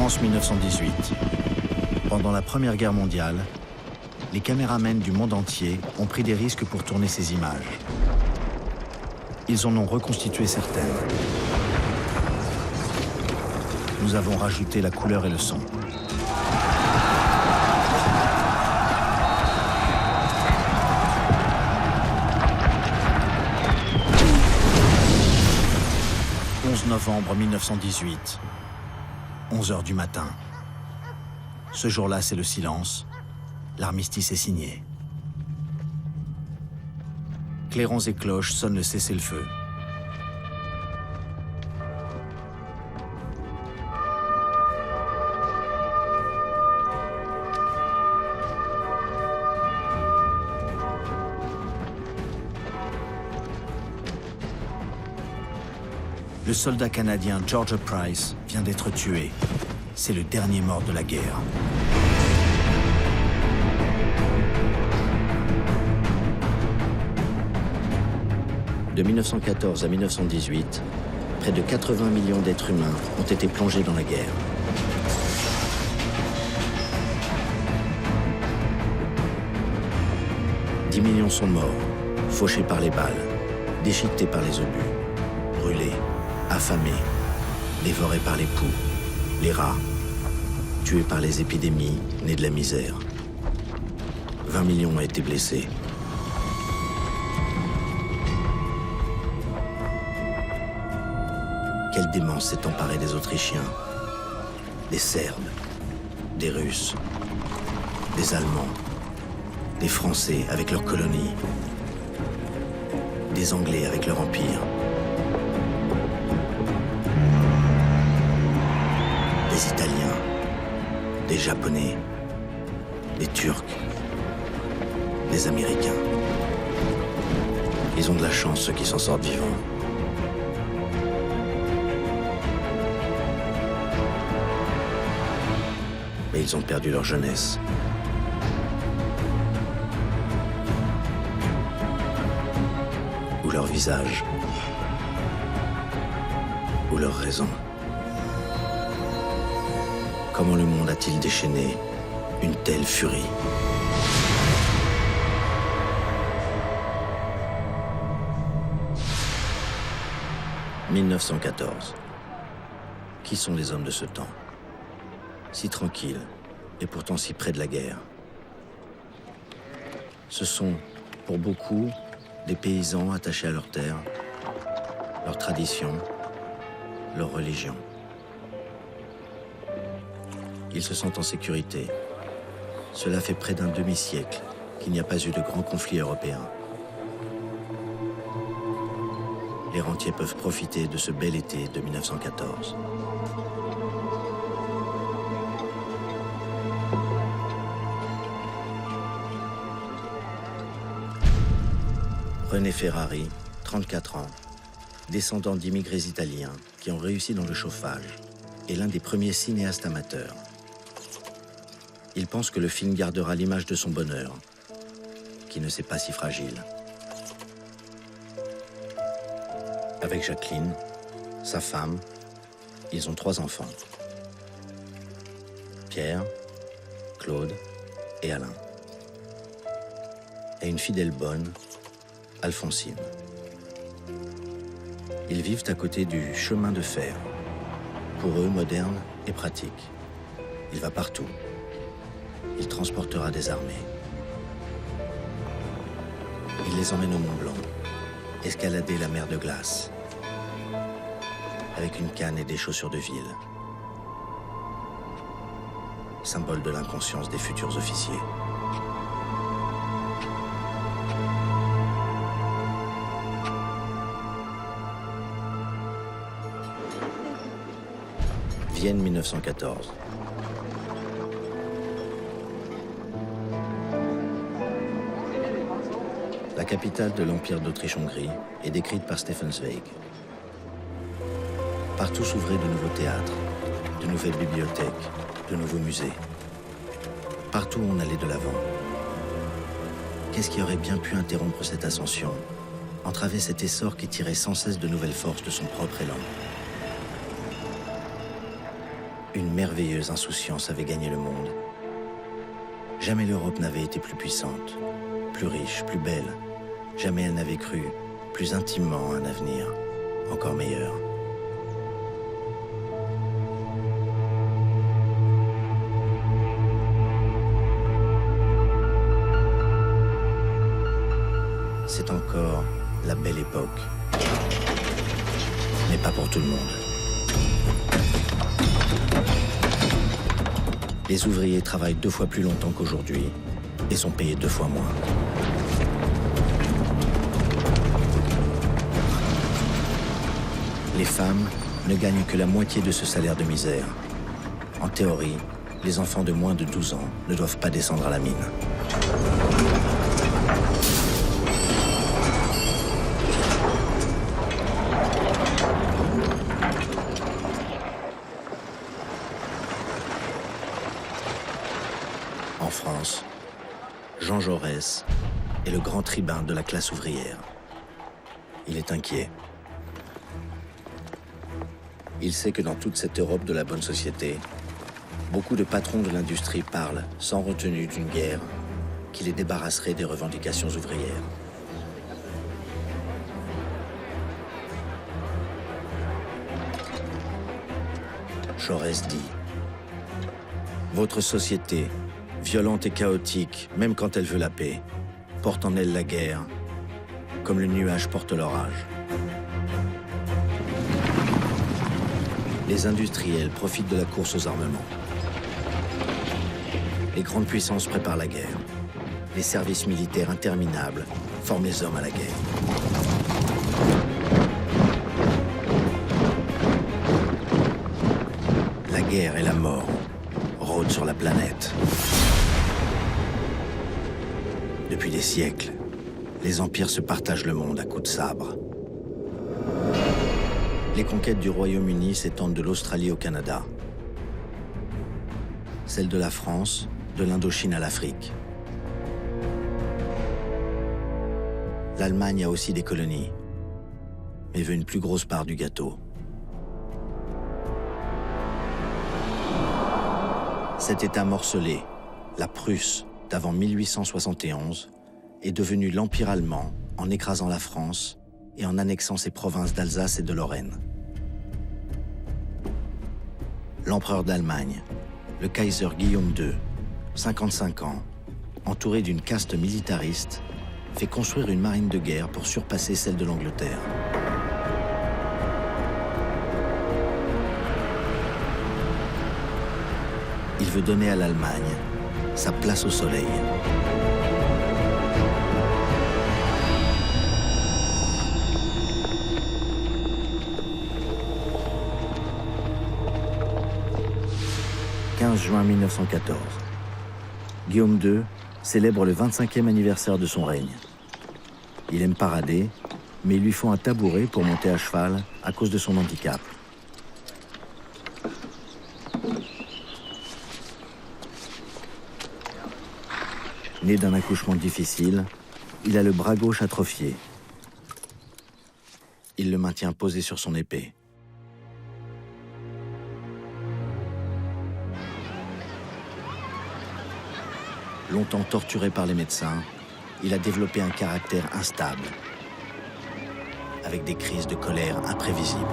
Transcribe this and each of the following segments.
France 1918. Pendant la Première Guerre mondiale, les caméramens du monde entier ont pris des risques pour tourner ces images. Ils en ont reconstitué certaines. Nous avons rajouté la couleur et le son. « 11 novembre 1918, 11 heures du matin. Ce jour-là, c'est le silence. L'armistice est signé. Clairons et cloches sonnent le cessez-le-feu. Le soldat canadien George Price vient d'être tué. C'est le dernier mort de la guerre. De 1914 à 1918, près de 80 millions d'êtres humains ont été plongés dans la guerre. « 10 millions sont morts, fauchés par les balles, déchiquetés par les obus, brûlés, affamés, dévorés par les poux, les rats, tués par les épidémies nées de la misère. 20 millions ont été blessés. Quelle démence s'est emparée des Autrichiens, des Serbes, des Russes, des Allemands, des Français avec leurs colonies, des Anglais avec leur empire, des Italiens, des Japonais, des Turcs, des Américains. Ils ont de la chance, ceux qui s'en sortent vivants. Mais ils ont perdu leur jeunesse. Ou leur visage. Ou leur raison. Comment le monde a-t-il déchaîné une telle furie? « 1914. Qui sont les hommes de ce temps? Si tranquilles et pourtant si près de la guerre. Ce sont, pour beaucoup, des paysans attachés à leurs terres, leurs traditions, leur religion. Ils se sentent en sécurité. Cela fait près d'un demi-siècle qu'il n'y a pas eu de grand conflit européen. Les rentiers peuvent profiter de ce bel été de 1914. René Ferrari, 34 ans, descendant d'immigrés italiens qui ont réussi dans le chauffage, est l'un des premiers cinéastes amateurs. Il pense que le film gardera l'image de son bonheur, qui ne s'est pas si fragile. Avec Jacqueline, sa femme, ils ont 3 enfants. Pierre, Claude et Alain. Et une fidèle bonne, Alphonsine. Ils vivent à côté du chemin de fer, pour eux moderne et pratique. Il va partout. Il transportera des armées. Il les emmène au Mont Blanc, escalader la mer de glace, avec une canne et des chaussures de ville. Symbole de l'inconscience des futurs officiers. Vienne 1914. La capitale de l'Empire d'Autriche-Hongrie est décrite par Stefan Zweig. Partout s'ouvraient de nouveaux théâtres, de nouvelles bibliothèques, de nouveaux musées. Partout on allait de l'avant. Qu'est-ce qui aurait bien pu interrompre cette ascension, entraver cet essor qui tirait sans cesse de nouvelles forces de son propre élan? Une merveilleuse insouciance avait gagné le monde. Jamais l'Europe n'avait été plus puissante, plus riche, plus belle. Jamais elle n'avait cru plus intimement à un avenir encore meilleur. C'est encore la belle époque, mais pas pour tout le monde. Les ouvriers travaillent 2 fois plus longtemps qu'aujourd'hui et sont payés 2 fois moins. Les femmes ne gagnent que la moitié de ce salaire de misère. En théorie, les enfants de moins de 12 ans ne doivent pas descendre à la mine. En France, Jean Jaurès est le grand tribun de la classe ouvrière. Il est inquiet. Il sait que dans toute cette Europe de la bonne société, beaucoup de patrons de l'industrie parlent sans retenue d'une guerre qui les débarrasserait des revendications ouvrières. Jaurès dit : votre société, violente et chaotique, même quand elle veut la paix, porte en elle la guerre, comme le nuage porte l'orage. Les industriels profitent de la course aux armements. Les grandes puissances préparent la guerre. Les services militaires interminables forment les hommes à la guerre. La guerre et la mort rôdent sur la planète. Depuis des siècles, les empires se partagent le monde à coups de sabre. Les conquêtes du Royaume-Uni s'étendent de l'Australie au Canada. Celles de la France, de l'Indochine à l'Afrique. L'Allemagne a aussi des colonies, mais veut une plus grosse part du gâteau. Cet État morcelé, la Prusse d'avant 1871, est devenu l'Empire allemand en écrasant la France et en annexant ses provinces d'Alsace et de Lorraine. L'empereur d'Allemagne, le Kaiser Guillaume II, 55 ans, entouré d'une caste militariste, fait construire une marine de guerre pour surpasser celle de l'Angleterre. Il veut donner à l'Allemagne sa place au soleil. « 15 juin 1914. Guillaume II célèbre le 25e anniversaire de son règne. Il aime parader, mais il lui faut un tabouret pour monter à cheval à cause de son handicap. Né d'un accouchement difficile, il a le bras gauche atrophié. Il le maintient posé sur son épée. Longtemps torturé par les médecins, il a développé un caractère instable, avec des crises de colère imprévisibles.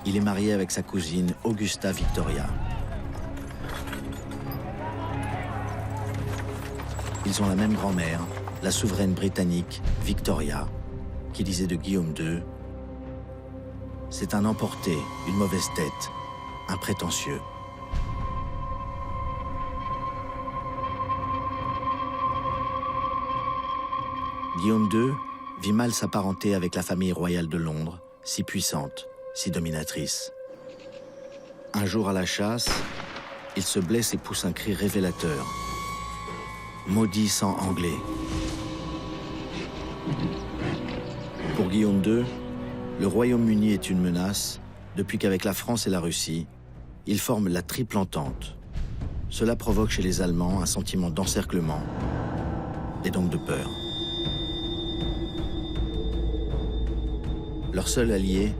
Il est marié avec sa cousine Augusta Victoria. Ils ont la même grand-mère, la souveraine britannique Victoria, qui disait de Guillaume II: c'est un emporté, une mauvaise tête, un prétentieux. Guillaume II vit mal sa parenté avec la famille royale de Londres, si puissante, si dominatrice. Un jour à la chasse, il se blesse et pousse un cri révélateur. Maudit sang anglais. Pour Guillaume II, le Royaume-Uni est une menace depuis qu'avec la France et la Russie, ils forment la triple entente. Cela provoque chez les Allemands un sentiment d'encerclement et donc de peur. Leur seul allié,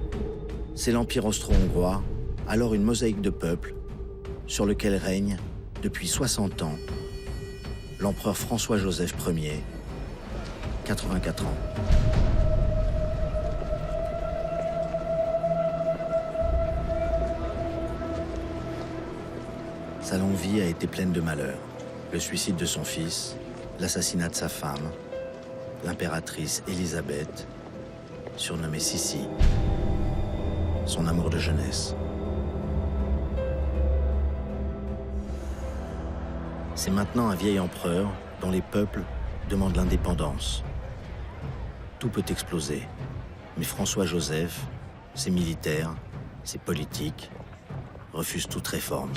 c'est l'Empire austro-hongrois, alors une mosaïque de peuples, sur lequel règne, depuis 60 ans, l'empereur François-Joseph Ier, 84 ans. Sa longue vie a été pleine de malheurs. Le suicide de son fils, l'assassinat de sa femme, l'impératrice Élisabeth, surnommée Sissi, son amour de jeunesse. C'est maintenant un vieil empereur dont les peuples demandent l'indépendance. Tout peut exploser, mais François-Joseph, ses militaires, ses politiques, refusent toute réforme.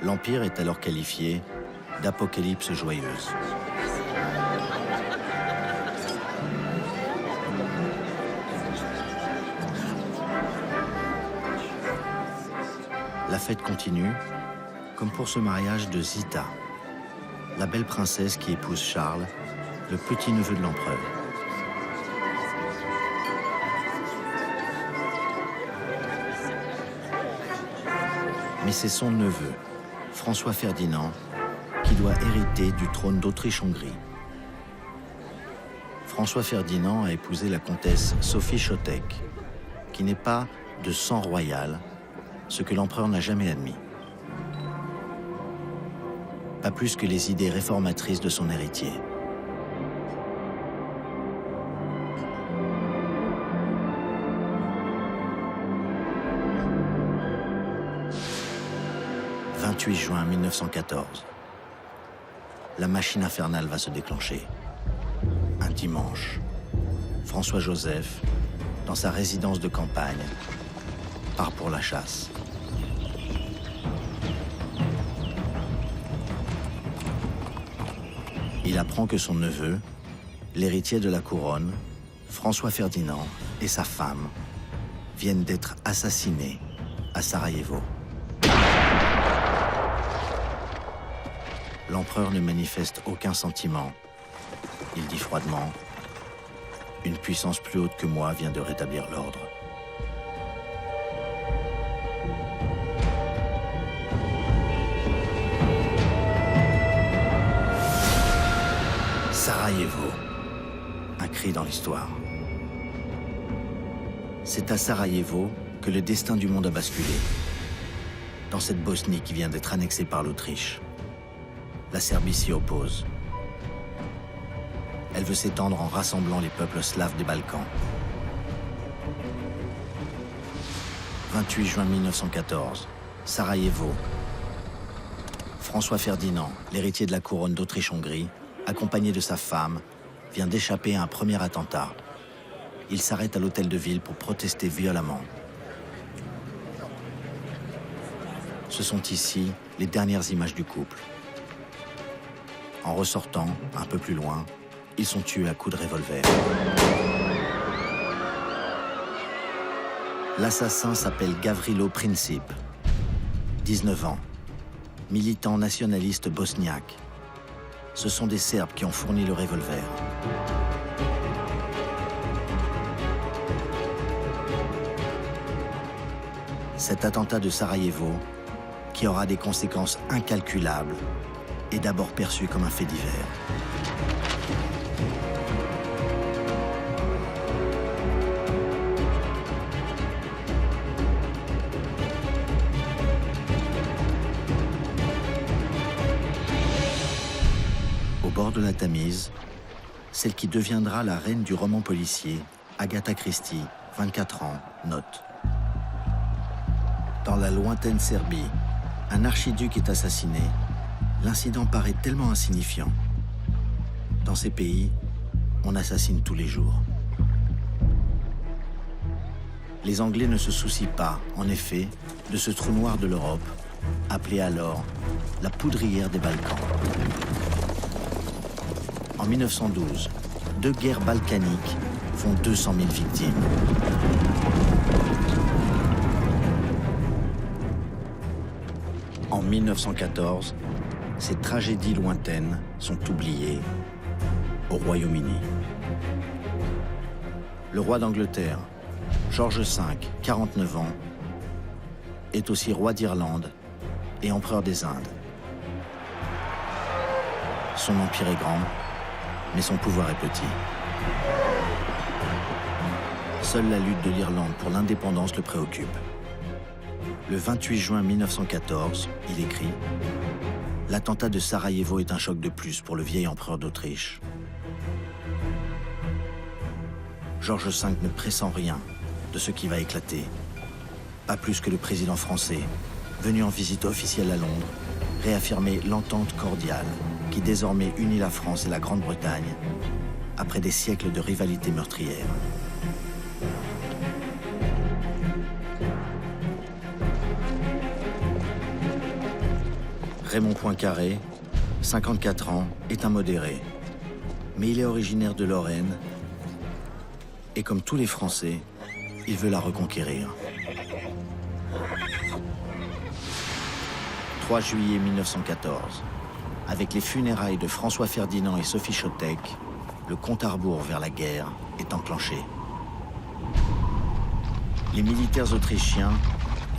L'Empire est alors qualifié d'apocalypse joyeuse. La fête continue, comme pour ce mariage de Zita, la belle princesse qui épouse Charles, le petit-neveu de l'empereur. Mais c'est son neveu, François Ferdinand, qui doit hériter du trône d'Autriche-Hongrie. François Ferdinand a épousé la comtesse Sophie Chotek, qui n'est pas de sang royal, ce que l'empereur n'a jamais admis. Pas plus que les idées réformatrices de son héritier. « 28 juin 1914. La machine infernale va se déclencher. Un dimanche, François-Joseph, dans sa résidence de campagne, part pour la chasse. Il apprend que son neveu, l'héritier de la couronne, François Ferdinand, et sa femme viennent d'être assassinés à Sarajevo. L'empereur ne manifeste aucun sentiment. Il dit froidement « Une puissance plus haute que moi vient de rétablir l'ordre. » Sarajevo, un cri dans l'histoire. C'est à Sarajevo que le destin du monde a basculé. Dans cette Bosnie qui vient d'être annexée par l'Autriche, la Serbie s'y oppose. Elle veut s'étendre en rassemblant les peuples slaves des Balkans. 28 juin 1914, Sarajevo. François Ferdinand, l'héritier de la couronne d'Autriche-Hongrie, accompagné de sa femme, vient d'échapper à un premier attentat. Il s'arrête à l'hôtel de ville pour protester violemment. Ce sont ici les dernières images du couple. En ressortant, un peu plus loin, ils sont tués à coups de revolver. L'assassin s'appelle Gavrilo Princip, 19 ans, militant nationaliste bosniaque. Ce sont des Serbes qui ont fourni le revolver. Cet attentat de Sarajevo, qui aura des conséquences incalculables, est d'abord perçu comme un fait divers. Au bord de la Tamise, celle qui deviendra la reine du roman policier, Agatha Christie, 24 ans, note. Dans la lointaine Serbie, un archiduc est assassiné. L'incident paraît tellement insignifiant. Dans ces pays, on assassine tous les jours. Les Anglais ne se soucient pas, en effet, de ce trou noir de l'Europe, appelé alors la poudrière des Balkans. En 1912, 2 guerres balkaniques font 200 000 victimes. En 1914, ces tragédies lointaines sont oubliées au Royaume-Uni. Le roi d'Angleterre, George V, 49 ans, est aussi roi d'Irlande et empereur des Indes. Son empire est grand, mais son pouvoir est petit. Seule la lutte de l'Irlande pour l'indépendance le préoccupe. Le 28 juin 1914, il écrit « L'attentat de Sarajevo est un choc de plus pour le vieil empereur d'Autriche. George V ne pressent rien de ce qui va éclater. Pas plus que le président français, venu en visite officielle à Londres, réaffirmer l'entente cordiale qui désormais unit la France et la Grande-Bretagne après des siècles de rivalité meurtrière. Raymond Poincaré, 54 ans, est un modéré, mais il est originaire de Lorraine et comme tous les Français, il veut la reconquérir. 3 juillet 1914, avec les funérailles de François Ferdinand et Sophie Chotek, le compte à rebours vers la guerre est enclenché. Les militaires autrichiens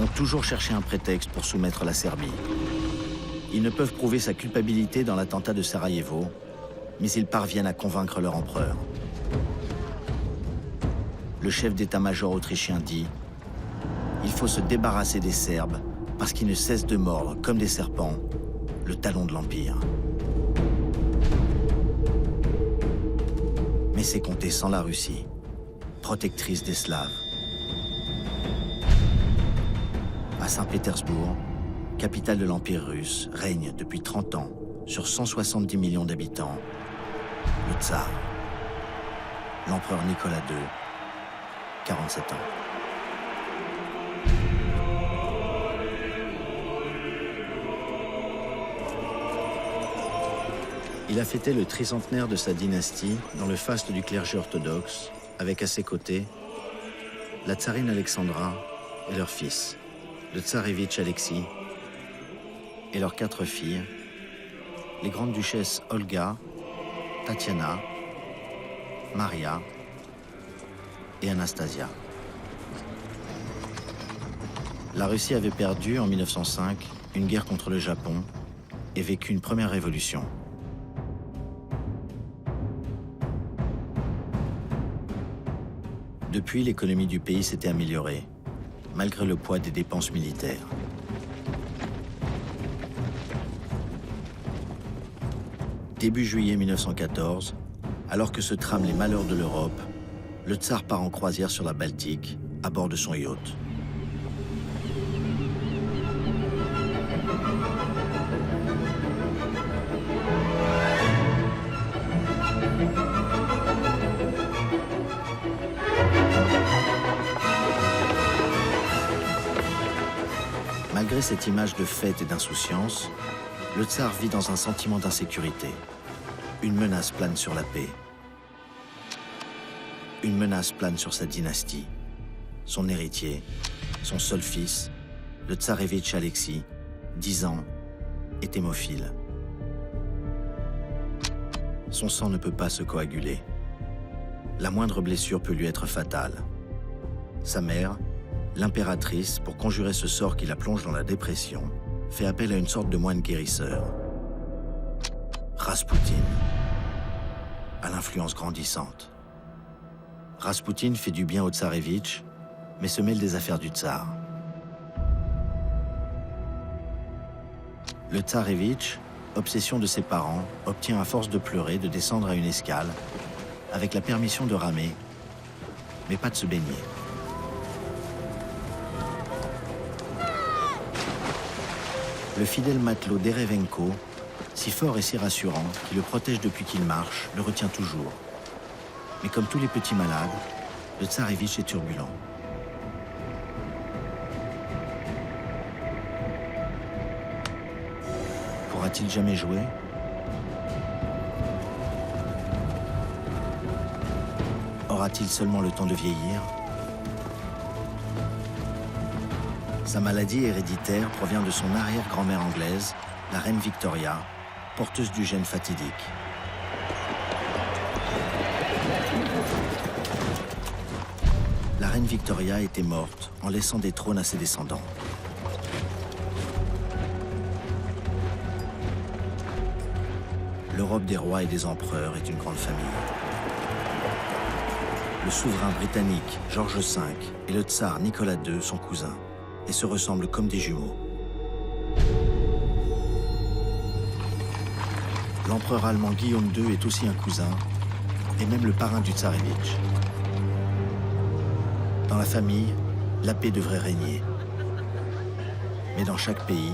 ont toujours cherché un prétexte pour soumettre la Serbie. Ils ne peuvent prouver sa culpabilité dans l'attentat de Sarajevo, mais ils parviennent à convaincre leur empereur. Le chef d'état-major autrichien dit « Il faut se débarrasser des Serbes parce qu'ils ne cessent de mordre, comme des serpents, le talon de l'Empire. » Mais c'est compter sans la Russie, protectrice des Slaves. À Saint-Pétersbourg, capitale de l'Empire russe, règne depuis 30 ans sur 170 millions d'habitants, le tsar, l'empereur Nicolas II, 47 ans. Il a fêté le tricentenaire de sa dynastie dans le faste du clergé orthodoxe, avec à ses côtés la tsarine Alexandra et leur fils, le tsarevitch Alexis, et leurs 4 filles, les grandes duchesses Olga, Tatiana, Maria et Anastasia. La Russie avait perdu en 1905 une guerre contre le Japon et vécu une première révolution. Depuis, l'économie du pays s'était améliorée, malgré le poids des dépenses militaires. Début juillet 1914, alors que se trament les malheurs de l'Europe, le tsar part en croisière sur la Baltique, à bord de son yacht. Malgré cette image de fête et d'insouciance, le tsar vit dans un sentiment d'insécurité. Une menace plane sur la paix. Une menace plane sur sa dynastie. Son héritier, son seul fils, le tsarevitch Alexis, 10 ans, est hémophile. Son sang ne peut pas se coaguler. La moindre blessure peut lui être fatale. Sa mère, l'impératrice, pour conjurer ce sort qui la plonge dans la dépression, fait appel à une sorte de moine guérisseur. Raspoutine, à l'influence grandissante. Raspoutine fait du bien au tsarevitch, mais se mêle des affaires du tsar. Le tsarevitch, obsession de ses parents, obtient à force de pleurer de descendre à une escale, avec la permission de ramer, mais pas de se baigner. Le fidèle matelot Derevenko, si fort et si rassurant, qui le protège depuis qu'il marche, le retient toujours. Mais comme tous les petits malades, le tsarevitch est turbulent. Pourra-t-il jamais jouer? Aura-t-il seulement le temps de vieillir? Sa maladie héréditaire provient de son arrière-grand-mère anglaise, la reine Victoria, porteuse du gène fatidique. reine Victoria était morte en laissant des trônes à ses descendants. L'Europe des rois et des empereurs est une grande famille. Le souverain britannique George V et le tsar Nicolas II sont cousins et se ressemblent comme des jumeaux. L'empereur allemand Guillaume II est aussi un cousin et même le parrain du tsarévitch. Dans la famille, la paix devrait régner. Mais dans chaque pays,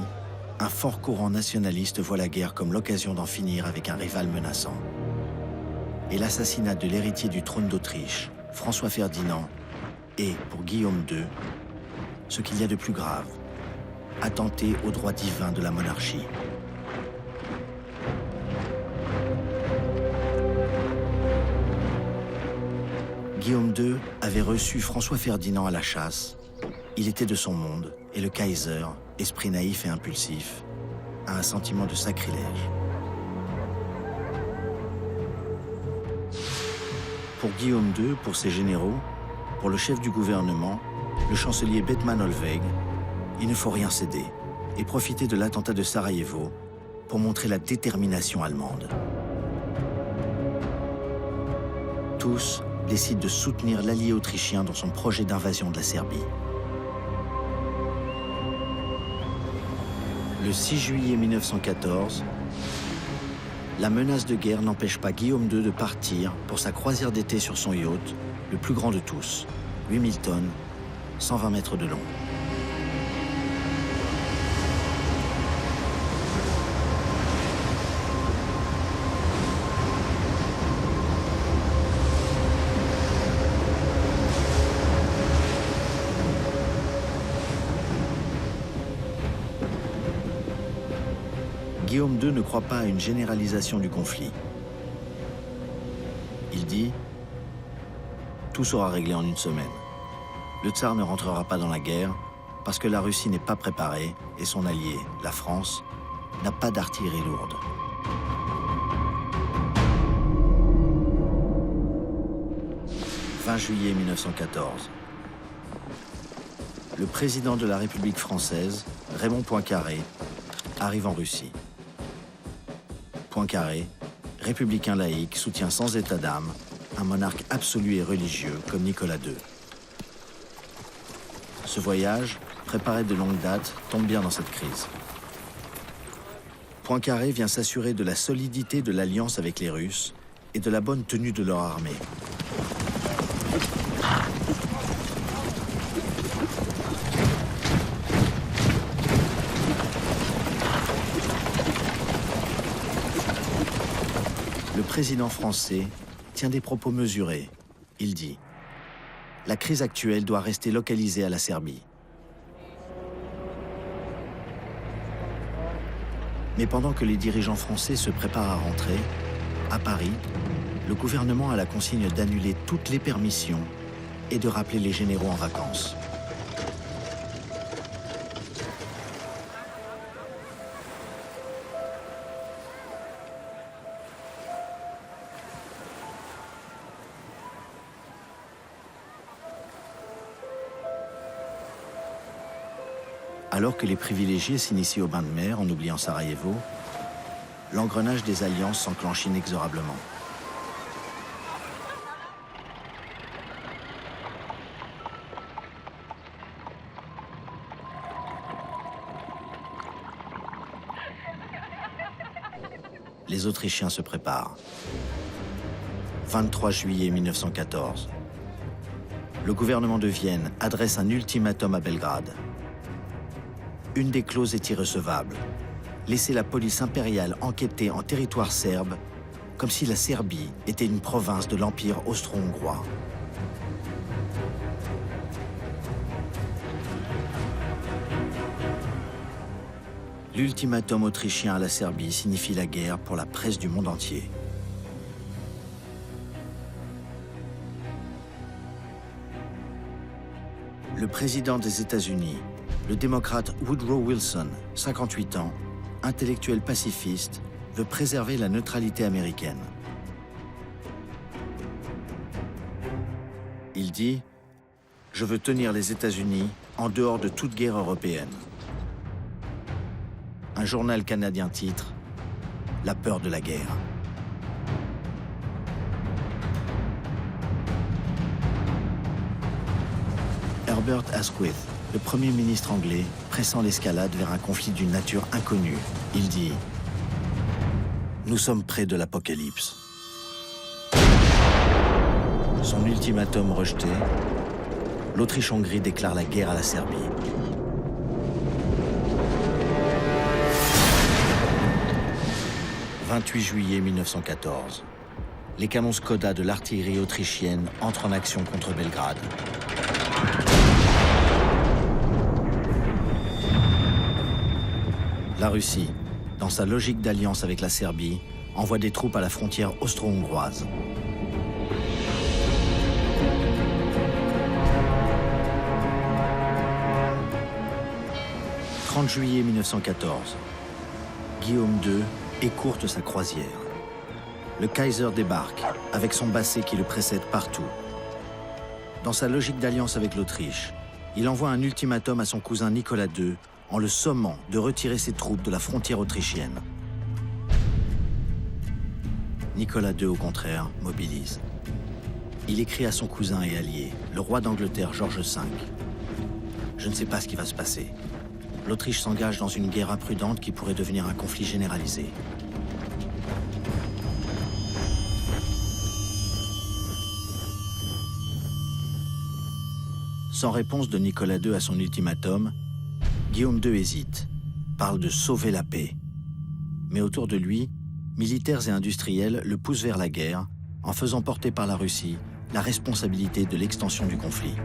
un fort courant nationaliste voit la guerre comme l'occasion d'en finir avec un rival menaçant. Et l'assassinat de l'héritier du trône d'Autriche, François Ferdinand, est, pour Guillaume II, ce qu'il y a de plus grave, attenter aux droits divins de la monarchie. Guillaume II avait reçu François Ferdinand à la chasse. Il était de son monde, et le Kaiser, esprit naïf et impulsif, a un sentiment de sacrilège. Pour Guillaume II, pour ses généraux, pour le chef du gouvernement, le chancelier Bethmann Hollweg, il ne faut rien céder et profiter de l'attentat de Sarajevo pour montrer la détermination allemande. Tous décident de soutenir l'allié autrichien dans son projet d'invasion de la Serbie. Le 6 juillet 1914, la menace de guerre n'empêche pas Guillaume II de partir pour sa croisière d'été sur son yacht, le plus grand de tous, 8000 tonnes, 120 mètres de long. Guillaume II ne croit pas à une généralisation du conflit. Il dit « Tout sera réglé en une semaine. Le tsar ne rentrera pas dans la guerre parce que la Russie n'est pas préparée et son allié, la France, n'a pas d'artillerie lourde. » « 20 juillet 1914. Le président de la République française, Raymond Poincaré, arrive en Russie. Poincaré, républicain laïque, soutient sans état d'âme un monarque absolu et religieux comme Nicolas II. Ce voyage, préparé de longue date, tombe bien dans cette crise. Poincaré vient s'assurer de la solidité de l'alliance avec les Russes et de la bonne tenue de leur armée. Le président français tient des propos mesurés. Il dit « La crise actuelle doit rester localisée à la Serbie. » Mais pendant que les dirigeants français se préparent à rentrer, à Paris, le gouvernement a la consigne d'annuler toutes les permissions et de rappeler les généraux en vacances. Alors que les privilégiés s'initient au bain de mer en oubliant Sarajevo, l'engrenage des alliances s'enclenche inexorablement. Les Autrichiens se préparent. 23 juillet 1914. Le gouvernement de Vienne adresse un ultimatum à Belgrade. Une des clauses est irrecevable. Laisser la police impériale enquêter en territoire serbe, comme si la Serbie était une province de l'Empire austro-hongrois. L'ultimatum autrichien à la Serbie signifie la guerre pour la presse du monde entier. Le président des États-Unis, le démocrate Woodrow Wilson, 58 ans, intellectuel pacifiste, veut préserver la neutralité américaine. « Il dit, Je veux tenir les États-Unis en dehors de toute guerre européenne. Un journal canadien titre « La peur de la guerre ». Herbert Asquith, le Premier ministre anglais, pressant l'escalade vers un conflit d'une nature inconnue. Il dit « Nous sommes près de l'apocalypse ». Son ultimatum rejeté, l'Autriche-Hongrie déclare la guerre à la Serbie. « 28 juillet 1914. Les canons Skoda de l'artillerie autrichienne entrent en action contre Belgrade. La Russie, dans sa logique d'alliance avec la Serbie, envoie des troupes à la frontière austro-hongroise. « 30 juillet 1914. Guillaume II écourte sa croisière. Le Kaiser débarque, avec son basset qui le précède partout. Dans sa logique d'alliance avec l'Autriche, il envoie un ultimatum à son cousin Nicolas II en le sommant de retirer ses troupes de la frontière autrichienne. Nicolas II, au contraire, mobilise. Il écrit à son cousin et allié, le roi d'Angleterre George V. « Je ne sais pas ce qui va se passer. L'Autriche s'engage dans une guerre imprudente qui pourrait devenir un conflit généralisé. » Sans réponse de Nicolas II à son ultimatum, Guillaume II hésite, parle de sauver la paix. Mais autour de lui, militaires et industriels le poussent vers la guerre en faisant porter par la Russie la responsabilité de l'extension du conflit. «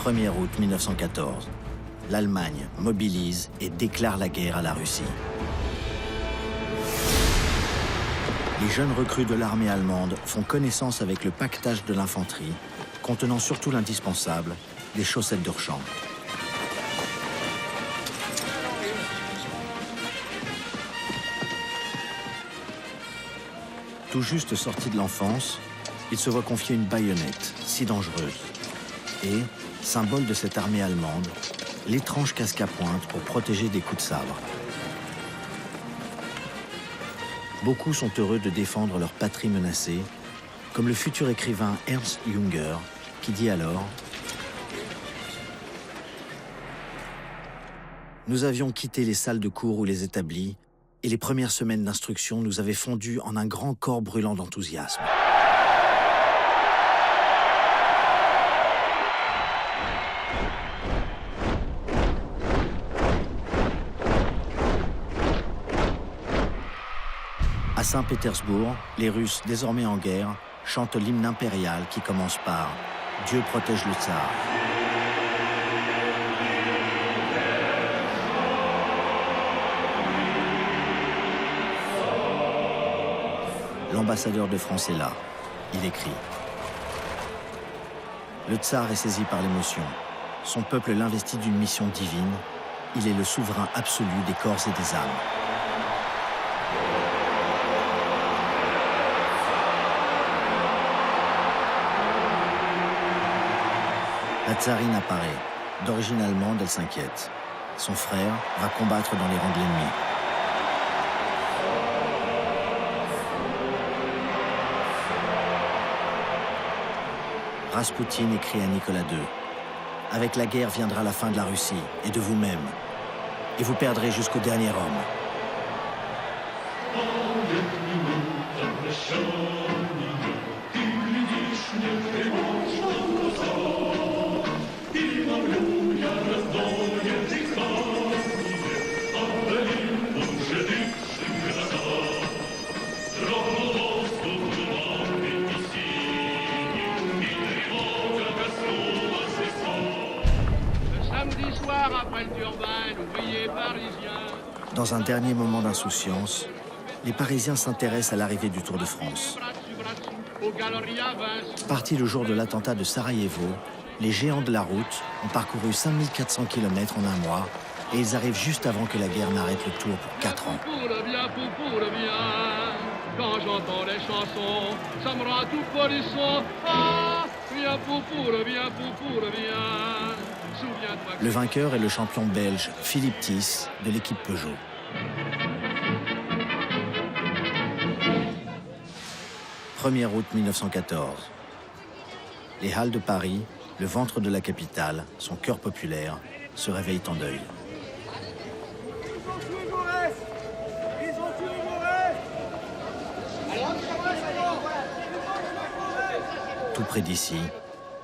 1er août 1914, l'Allemagne mobilise et déclare la guerre à la Russie. Les jeunes recrues de l'armée allemande font connaissance avec le paquetage de l'infanterie, contenant surtout l'indispensable, les chaussettes de rechange. Tout juste sorti de l'enfance, il se voit confier une baïonnette, si dangereuse. Et, symbole de cette armée allemande, l'étrange casque à pointe pour protéger des coups de sabre. Beaucoup sont heureux de défendre leur patrie menacée, comme le futur écrivain Ernst Junger, qui dit alors « Nous avions quitté les salles de cours ou les établis, et les premières semaines d'instruction nous avaient fondu en un grand corps brûlant d'enthousiasme. » À Saint-Pétersbourg, les Russes, désormais en guerre, chantent l'hymne impérial qui commence par « Dieu protège le tsar ». L'ambassadeur de France est là. Il écrit « Le tsar est saisi par l'émotion. Son peuple l'investit d'une mission divine. Il est le souverain absolu des corps et des âmes. » La tsarine apparaît. D'origine allemande, elle s'inquiète. Son frère va combattre dans les rangs de l'ennemi. Raspoutine écrit à Nicolas II. « Avec la guerre viendra la fin de la Russie et de vous-même. Et vous perdrez jusqu'au dernier homme. » Dans un dernier moment d'insouciance, les Parisiens s'intéressent à l'arrivée du Tour de France. Partis le jour de l'attentat de Sarajevo, les géants de la route ont parcouru 5400 km en un mois et ils arrivent juste avant que la guerre n'arrête le Tour pour 4 ans. Quand j'entends les chansons, ça me rend tout polisson. Ah, viens poupoule, viens poupoule, viens. Souviens-toi. Le vainqueur est le champion belge Philippe Thys de l'équipe Peugeot. « 1er août 1914. Les halles de Paris, le ventre de la capitale, son cœur populaire, se réveillent en deuil. Tout près d'ici,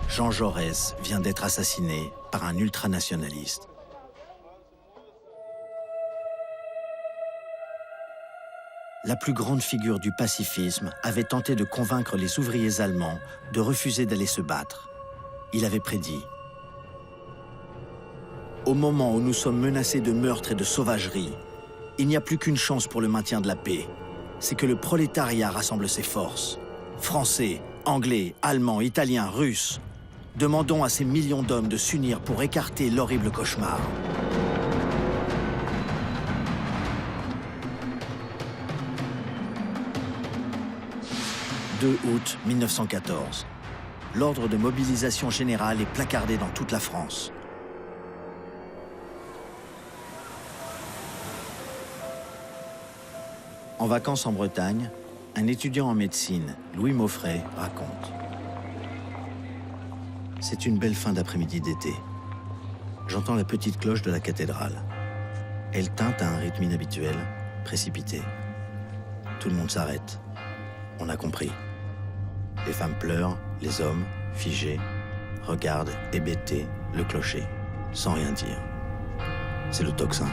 Jean Jaurès vient d'être assassiné par un ultranationaliste. La plus grande figure du pacifisme avait tenté de convaincre les ouvriers allemands de refuser d'aller se battre. Il avait prédit: au moment où nous sommes menacés de meurtre et de sauvagerie, il n'y a plus qu'une chance pour le maintien de la paix. C'est que le prolétariat rassemble ses forces. Français, Anglais, Allemands, Italiens, Russes. Demandons à ces millions d'hommes de s'unir pour écarter l'horrible cauchemar. « 2 août 1914. L'ordre de mobilisation générale est placardé dans toute la France. En vacances en Bretagne, un étudiant en médecine, Louis Maufray, raconte: c'est une belle fin d'après-midi d'été. J'entends la petite cloche de la cathédrale. Elle tinte à un rythme inhabituel, précipité. Tout le monde s'arrête. On a compris. Les femmes pleurent, les hommes, figés, regardent, hébétés, le clocher, sans rien dire. C'est le tocsin.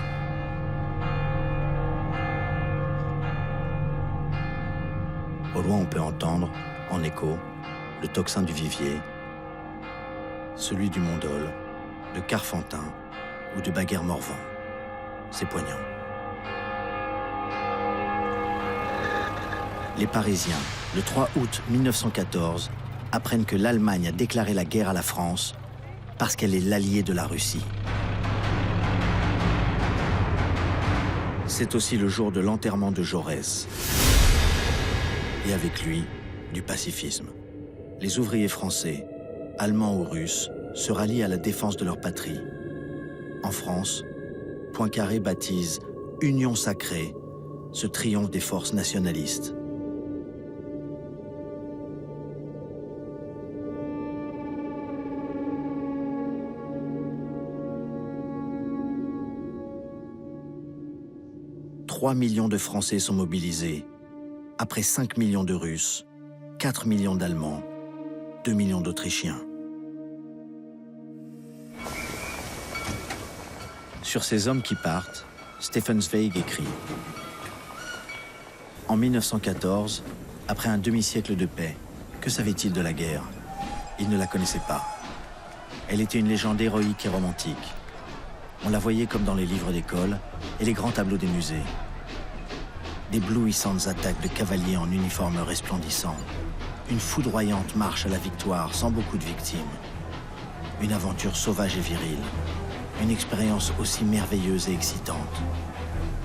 Au loin, on peut entendre, en écho, le tocsin du Vivier, celui du Mont-Dol, de Carfantin ou de Baguère-Morvan. C'est poignant. Les Parisiens, le 3 août 1914, apprennent que l'Allemagne a déclaré la guerre à la France parce qu'elle est l'alliée de la Russie. C'est aussi le jour de l'enterrement de Jaurès. Et avec lui, du pacifisme. Les ouvriers français, allemands ou russes, se rallient à la défense de leur patrie. En France, Poincaré baptise « Union sacrée » ce triomphe des forces nationalistes. « 3 millions de Français sont mobilisés, après 5 millions de Russes, 4 millions d'Allemands, 2 millions d'Autrichiens. Sur ces hommes qui partent, Stefan Zweig écrit: en 1914, après un demi-siècle de paix, que savait-il de la guerre? Il ne la connaissait pas. Elle était une légende héroïque et romantique. On la voyait comme dans les livres d'école et les grands tableaux des musées. D'éblouissantes attaques de cavaliers en uniforme resplendissant. Une foudroyante marche à la victoire sans beaucoup de victimes. Une aventure sauvage et virile. Une expérience aussi merveilleuse et excitante.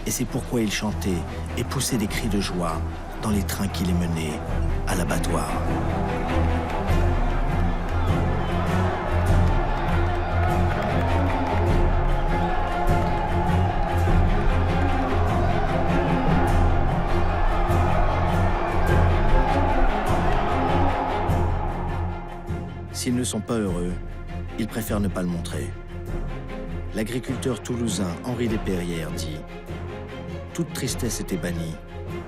Et c'est pourquoi il chantait et poussait des cris de joie dans les trains qui les menaient à l'abattoir. S'ils ne sont pas heureux, ils préfèrent ne pas le montrer. L'agriculteur toulousain Henri Despérières dit: toute tristesse était bannie,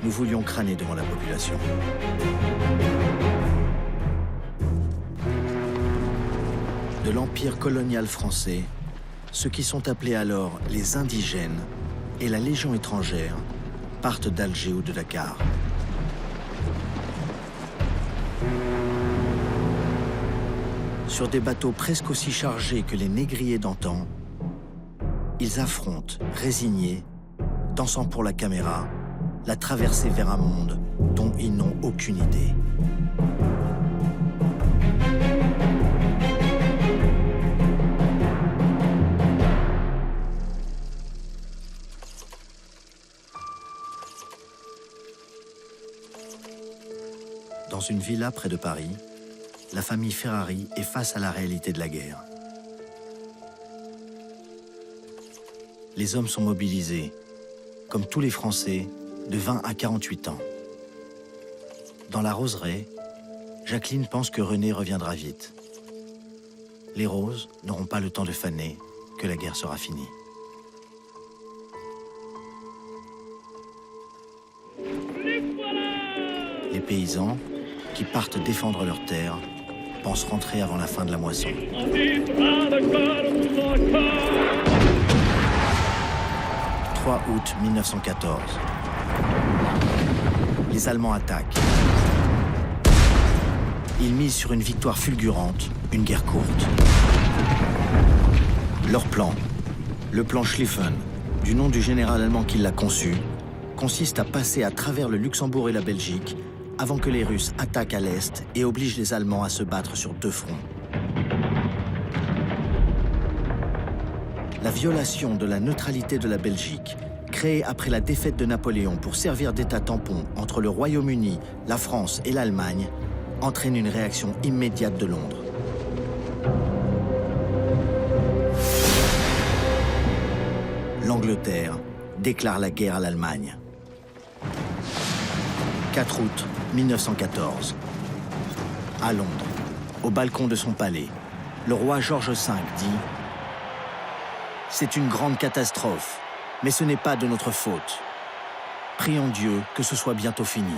nous voulions crâner devant la population. De l'empire colonial français, ceux qui sont appelés alors les indigènes et la Légion étrangère partent d'Alger ou de Dakar. Sur des bateaux presque aussi chargés que les négriers d'antan, ils affrontent, résignés, dansant pour la caméra, la traversée vers un monde dont ils n'ont aucune idée. Dans une villa près de Paris, la famille Ferrari est face à la réalité de la guerre. Les hommes sont mobilisés, comme tous les Français, de 20 à 48 ans. Dans la roseraie, Jacqueline pense que René reviendra vite. Les roses n'auront pas le temps de faner, que la guerre sera finie. Les paysans, qui partent défendre leurs terres, pensent rentrer avant la fin de la moisson. 3 août 1914. Les Allemands attaquent. Ils misent sur une victoire fulgurante, une guerre courte. Leur plan, le plan Schlieffen, du nom du général allemand qui l'a conçu, consiste à passer à travers le Luxembourg et la Belgique avant que les Russes attaquent à l'Est et obligent les Allemands à se battre sur 2 fronts. La violation de la neutralité de la Belgique, créée après la défaite de Napoléon pour servir d'état tampon entre le Royaume-Uni, la France et l'Allemagne, entraîne une réaction immédiate de Londres. L'Angleterre déclare la guerre à l'Allemagne. 4 août 1914. À Londres, au balcon de son palais, le roi George V dit « C'est une grande catastrophe, mais ce n'est pas de notre faute. Prions Dieu que ce soit bientôt fini. »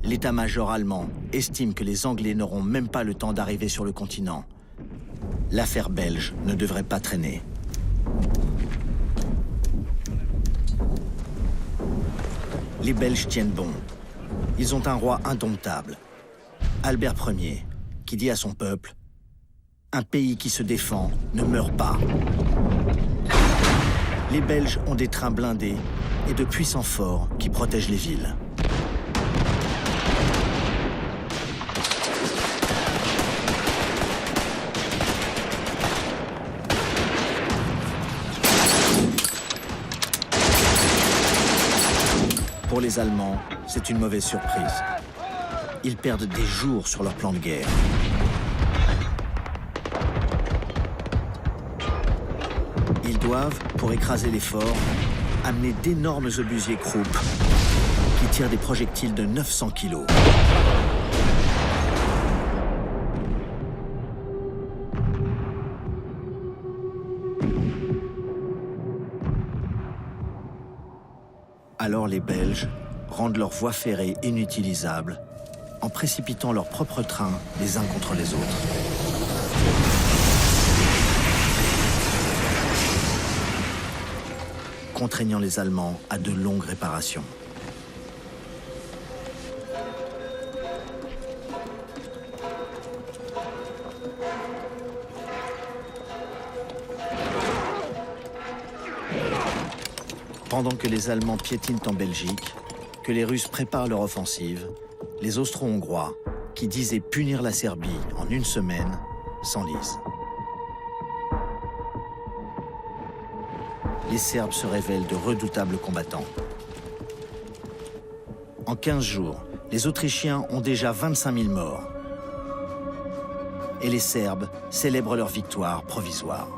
L'état-major allemand estime que les Anglais n'auront même pas le temps d'arriver sur le continent. L'affaire belge ne devrait pas traîner. Les Belges tiennent bon. Ils ont un roi indomptable, Albert Ier, qui dit à son peuple « Un pays qui se défend ne meurt pas ». Les Belges ont des trains blindés et de puissants forts qui protègent les villes. Pour les Allemands, c'est une mauvaise surprise. Ils perdent des jours sur leur plan de guerre. Ils doivent, pour écraser les forts, amener d'énormes obusiers Krupp qui tirent des projectiles de 900 kilos. Alors les Belges rendent leurs voies ferrées inutilisables en précipitant leurs propres trains les uns contre les autres. Contraignant les Allemands à de longues réparations. Pendant que les Allemands piétinent en Belgique, que les Russes préparent leur offensive, les Austro-Hongrois, qui disaient punir la Serbie en 1 semaine, s'enlisent. Les Serbes se révèlent de redoutables combattants. En 15 jours, les Autrichiens ont déjà 25 000 morts. Et les Serbes célèbrent leur victoire provisoire.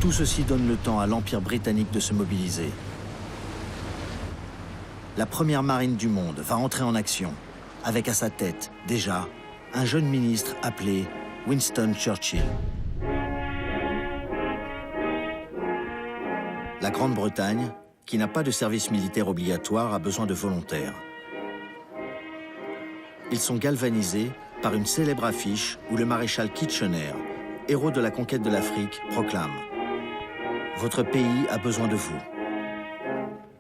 Tout ceci donne le temps à l'Empire britannique de se mobiliser. La première marine du monde va entrer en action, avec à sa tête, déjà, un jeune ministre appelé Winston Churchill. La Grande-Bretagne, qui n'a pas de service militaire obligatoire, a besoin de volontaires. Ils sont galvanisés par une célèbre affiche où le maréchal Kitchener, héros de la conquête de l'Afrique, proclame « Votre pays a besoin de vous »,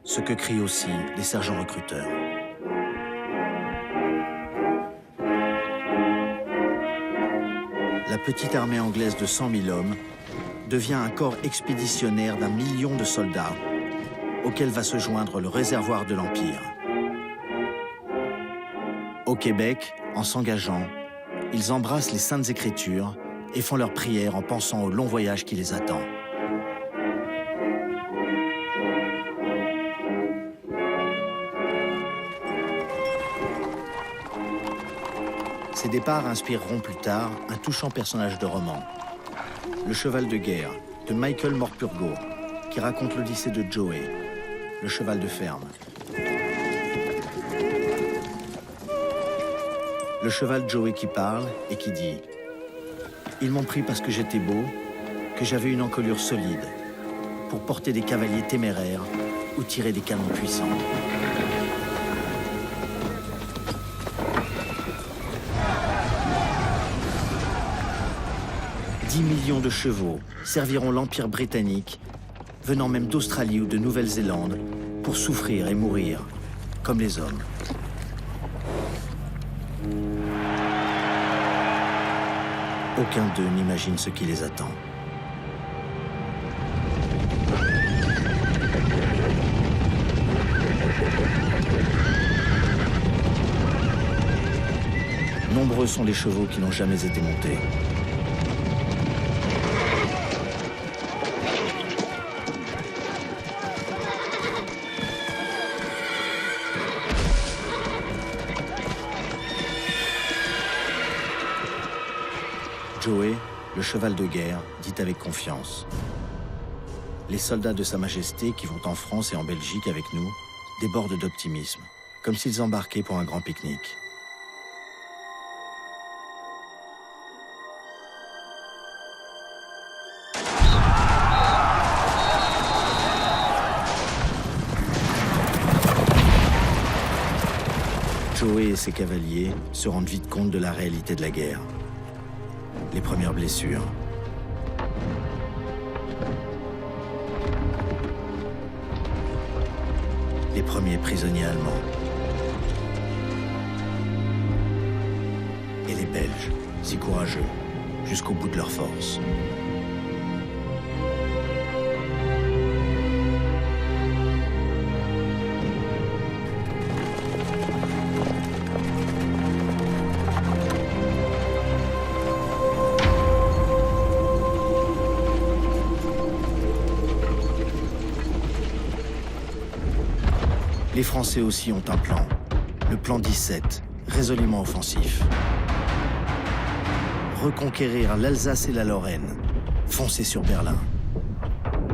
ce que crient aussi les sergents recruteurs. La petite armée anglaise de 100 000 hommes devient un corps expéditionnaire d'1 million de soldats, auquel va se joindre le réservoir de l'Empire. Au Québec, en s'engageant, ils embrassent les Saintes Écritures et font leur prière en pensant au long voyage qui les attend. départs inspireront plus tard un touchant personnage de roman, Le cheval de guerre, de Michael Morpurgo, qui raconte l'odyssée de Joey, le cheval de ferme. Le cheval Joey qui parle et qui dit « Ils m'ont pris parce que j'étais beau, que j'avais une encolure solide, pour porter des cavaliers téméraires ou tirer des canons puissants. » « 10 millions de chevaux serviront l'Empire britannique, venant même d'Australie ou de Nouvelle-Zélande, pour souffrir et mourir, comme les hommes. » Aucun d'eux n'imagine ce qui les attend. Nombreux sont les chevaux qui n'ont jamais été montés. Joey, le cheval de guerre, dit avec confiance. Les soldats de Sa Majesté qui vont en France et en Belgique avec nous débordent d'optimisme, comme s'ils embarquaient pour un grand pique-nique. Joey et ses cavaliers se rendent vite compte de la réalité de la guerre. Les premières blessures. Les premiers prisonniers allemands. Et les Belges, si courageux, jusqu'au bout de leur force. Les Français aussi ont un plan, le plan 17, résolument offensif. Reconquérir l'Alsace et la Lorraine, foncer sur Berlin.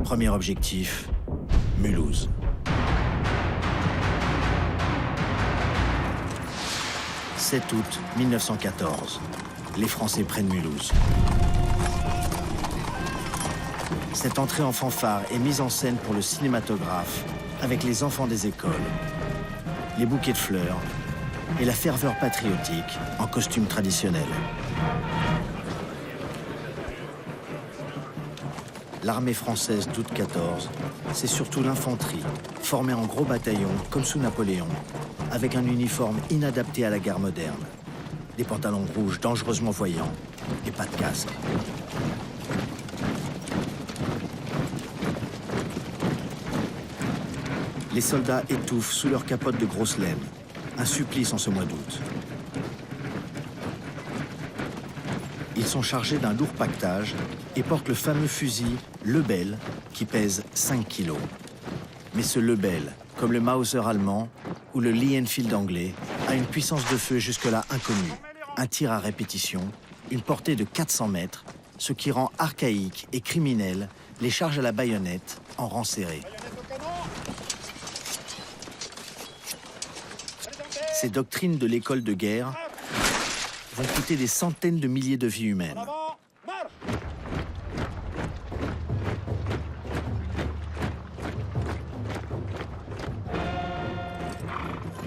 Premier objectif, Mulhouse. « 7 août 1914, les Français prennent Mulhouse. Cette entrée en fanfare est mise en scène pour le cinématographe avec les enfants des écoles, les bouquets de fleurs et la ferveur patriotique en costume traditionnel. L'armée française d'août 14, c'est surtout l'infanterie, formée en gros bataillons comme sous Napoléon, avec un uniforme inadapté à la guerre moderne, des pantalons rouges dangereusement voyants et pas de casque. Les soldats étouffent sous leur capote de grosse laine, un supplice en ce mois d'août. Ils sont chargés d'un lourd pactage et portent le fameux fusil Lebel qui pèse 5 kilos. Mais ce Lebel, comme le Mauser allemand ou le Lee Enfield anglais, a une puissance de feu jusque-là inconnue. Un tir à répétition, une portée de 400 mètres, ce qui rend archaïque et criminel les charges à la baïonnette en rang serré. Ces doctrines de l'école de guerre vont coûter des centaines de milliers de vies humaines.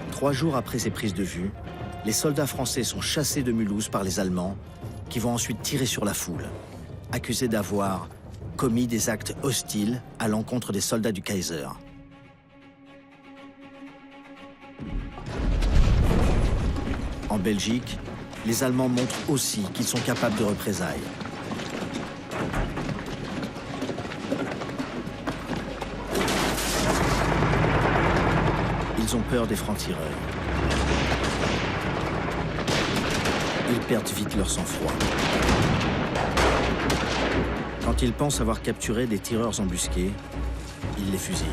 Trois jours après ces prises de vue, les soldats français sont chassés de Mulhouse par les Allemands, qui vont ensuite tirer sur la foule, accusés d'avoir commis des actes hostiles à l'encontre des soldats du Kaiser. En Belgique, les Allemands montrent aussi qu'ils sont capables de représailles. Ils ont peur des francs-tireurs. Ils perdent vite leur sang-froid. Quand ils pensent avoir capturé des tireurs embusqués, ils les fusillent.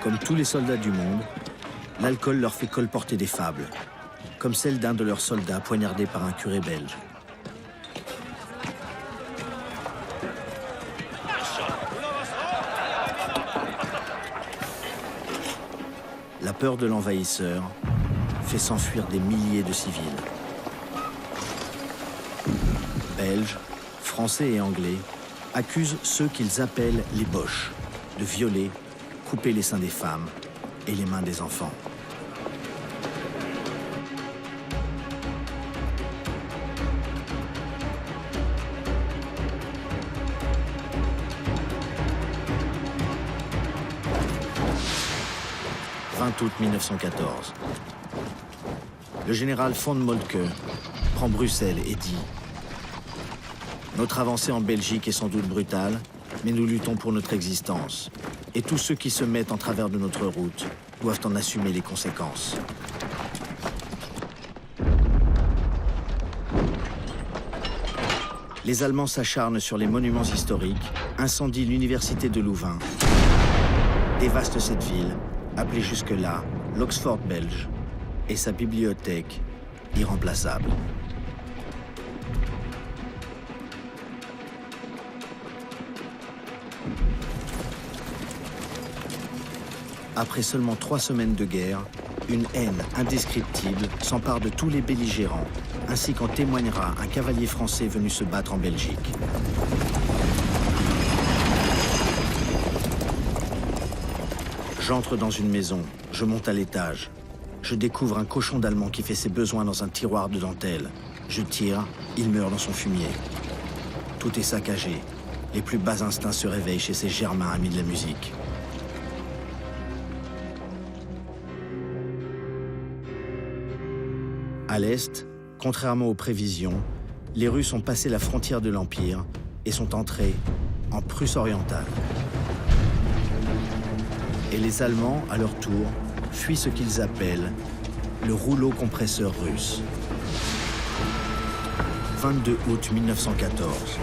Comme tous les soldats du monde, l'alcool leur fait colporter des fables, comme celle d'un de leurs soldats poignardé par un curé belge. La peur de l'envahisseur fait s'enfuir des milliers de civils. Belges, Français et Anglais accusent ceux qu'ils appellent les Boches de violer, couper les seins des femmes et les mains des enfants. « 20 août 1914. Le général von Moltke prend Bruxelles et dit « Notre avancée en Belgique est sans doute brutale, mais nous luttons pour notre existence. Et tous ceux qui se mettent en travers de notre route doivent en assumer les conséquences. » Les Allemands s'acharnent sur les monuments historiques, incendient l'université de Louvain, dévastent cette ville, appelée jusque-là l'Oxford belge, et sa bibliothèque irremplaçable. Après seulement 3 semaines de guerre, une haine indescriptible s'empare de tous les belligérants, ainsi qu'en témoignera un cavalier français venu se battre en Belgique. J'entre dans une maison, je monte à l'étage. Je découvre un cochon d'Allemand qui fait ses besoins dans un tiroir de dentelle. Je tire, il meurt dans son fumier. Tout est saccagé. Les plus bas instincts se réveillent chez ces germains amis de la musique. À l'est, contrairement aux prévisions, les Russes ont passé la frontière de l'Empire et sont entrés en Prusse orientale. Et les Allemands, à leur tour, fuient ce qu'ils appellent le rouleau compresseur russe. 22 août 1914.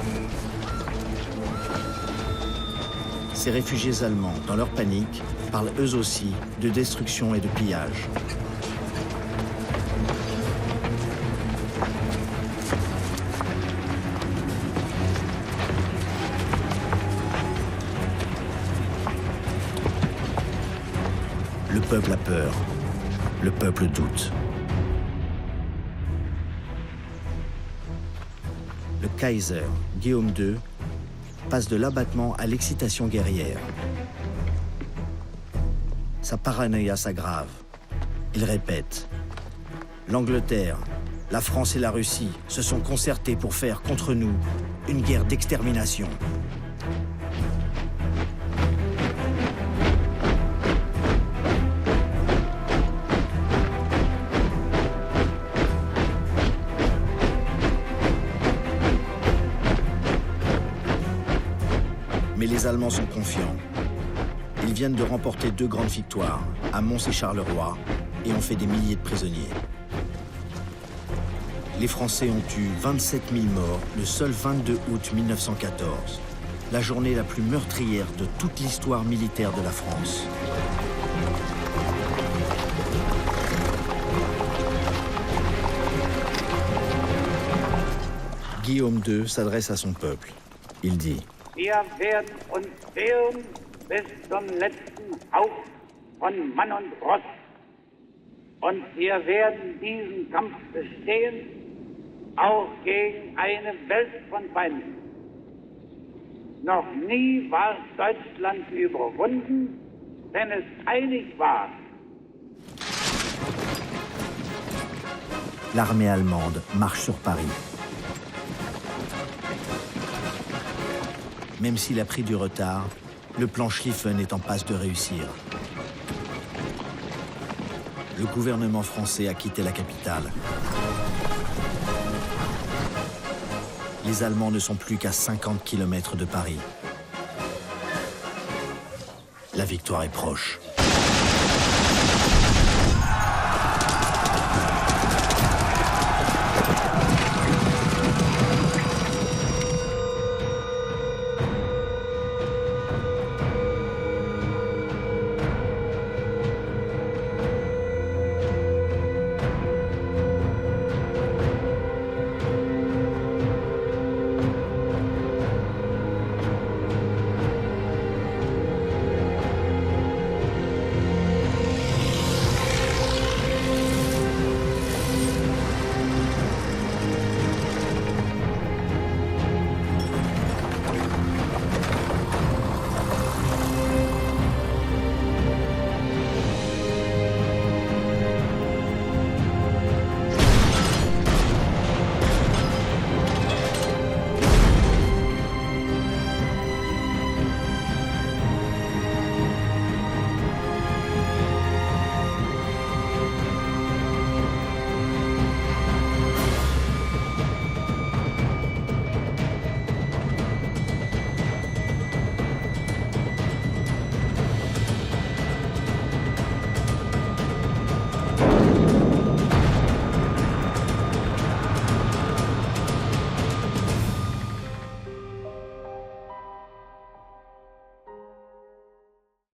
Ces réfugiés allemands, dans leur panique, parlent eux aussi de destruction et de pillage. Le peuple a peur, le peuple doute. Le Kaiser, Guillaume II, passe de l'abattement à l'excitation guerrière. Sa paranoïa s'aggrave. Il répète « L'Angleterre, la France et la Russie se sont concertés pour faire contre nous une guerre d'extermination. » Mais les Allemands sont confiants. Ils viennent de remporter 2 grandes victoires, à Mons et Charleroi, et ont fait des milliers de prisonniers. Les Français ont eu 27 000 morts le seul 22 août 1914, la journée la plus meurtrière de toute l'histoire militaire de la France. Guillaume II s'adresse à son peuple. Il dit « Wir werden uns wehren bis zum letzten Hauch von Mann und Ross. Und wir werden diesen Kampf bestehen, auch gegen eine Welt von Feinden. Noch nie war Deutschland überwunden, wenn es einig war. » L'armée allemande marche sur Paris. Même s'il a pris du retard, le plan Schlieffen est en passe de réussir. Le gouvernement français a quitté la capitale. Les Allemands ne sont plus qu'à 50 km de Paris. La victoire est proche.